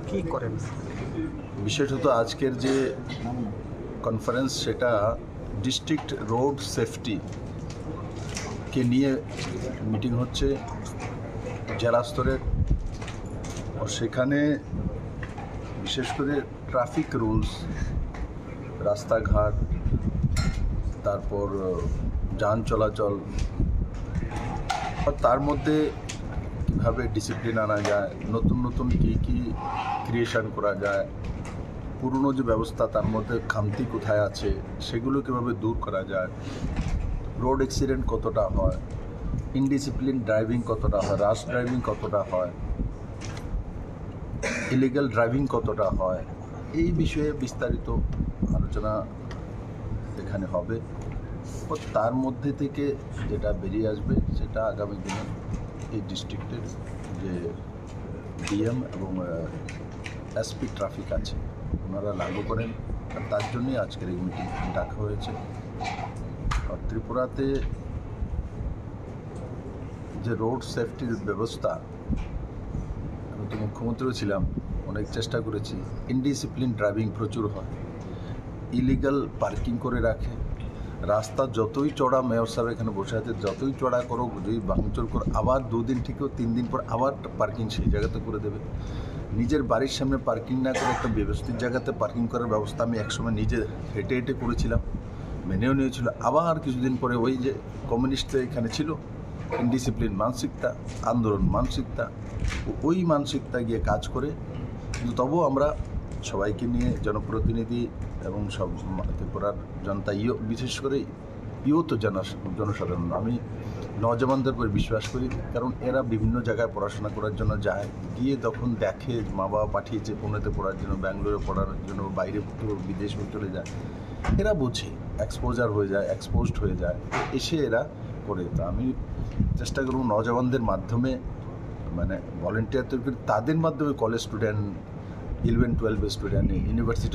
কি করেন বিশেষত আজকের যে কনফারেন্স সেটা ডিস্ট্রিক্ট রোড সেফটি কে নিয়ে মিটিং হচ্ছে জেলা স্তরের। সেখানে বিশেষ করে ট্রাফিক রুলস, রাস্তাঘাট, তারপর যান চলাচল, তার মধ্যে কীভাবে ডিসিপ্লিন আনা যায়, নতুন নতুন কী ক্রিয়েশন করা যায়, পুরনো যে ব্যবস্থা তার মধ্যে খামতি কোথায় আছে সেগুলো কীভাবে দূর করা যায়, রোড অ্যাক্সিডেন্ট কতটা হয়, ইনডিসিপ্লিন ড্রাইভিং কতটা হয়, রাশ ড্রাইভিং কতটা হয়, ইলিগাল ড্রাইভিং কতটা হয়, এই বিষয়ে বিস্তারিত আলোচনা এখানে হবে। ও তার মধ্যে থেকে যেটা বেরিয়ে আসবে সেটা আগামী দিনে এই ডিস্ট্রিক্টের যে ডিএম এবং এসপি ট্রাফিক আছে ওনারা লাগু করেন, আর তার জন্যই আজকের এই মিটিং ডাকা হয়েছে। আর ত্রিপুরাতে যে রোড সেফটির ব্যবস্থা, আমি তো মুখ্যমন্ত্রীও ছিলাম, অনেক চেষ্টা করেছি। ইনডিসিপ্লিন ড্রাইভিং প্রচুর হয়, ইলিগাল পার্কিং করে রাখে, রাস্তা যতই চড়া, মেয়র সাহেব এখানে বসে আছে, যতই চড়া করো, যদি ভাঙচুর করো, আবার 2 দিন থেকেও 3 দিন পর আবার পার্কিং সেই জায়গাতে করে দেবে। নিজের বাড়ির সামনে পার্কিং না করে একটা ব্যবস্থিত জায়গাতে পার্কিং করার ব্যবস্থা আমি একসময় নিজে হেঁটে হেঁটে করেছিলাম, মেনেও নিয়েছিল। আবার কিছুদিন পরে ওই যে কমিউনিস্ট এখানে ছিল, ইনডিসিপ্লিন মানসিকতা, আন্দোলন মানসিকতা, ওই মানসিকতা গিয়ে কাজ করে। কিন্তু তবুও আমরা সবাইকে নিয়ে, জনপ্রতিনিধি এবং সব ত্রিপুরার জনতা, বিশেষ করে জনসাধারণ, আমি নওজওয়ানদের উপর বিশ্বাস করি, কারণ এরা বিভিন্ন জায়গায় পড়াশোনা করার জন্য যায়, গিয়ে তখন দেখে মা বাবা পাঠিয়েছে পুনেতে পড়ার জন্য, ব্যাঙ্গালোরে পড়ার জন্য, বাইরে বিদেশ চলে যায়, এরা বোঝে, এক্সপোজড হয়ে যায়, এসে এরা করে। তো আমি চেষ্টা করব নওজওয়ানদের মাধ্যমে, মানে ভলেন্টিয়ার তৈরি করে, তাদের মাধ্যমে কলেজ স্টুডেন্ট, 11-12 স্টুডেন্ট, ইউনিভার্সিটি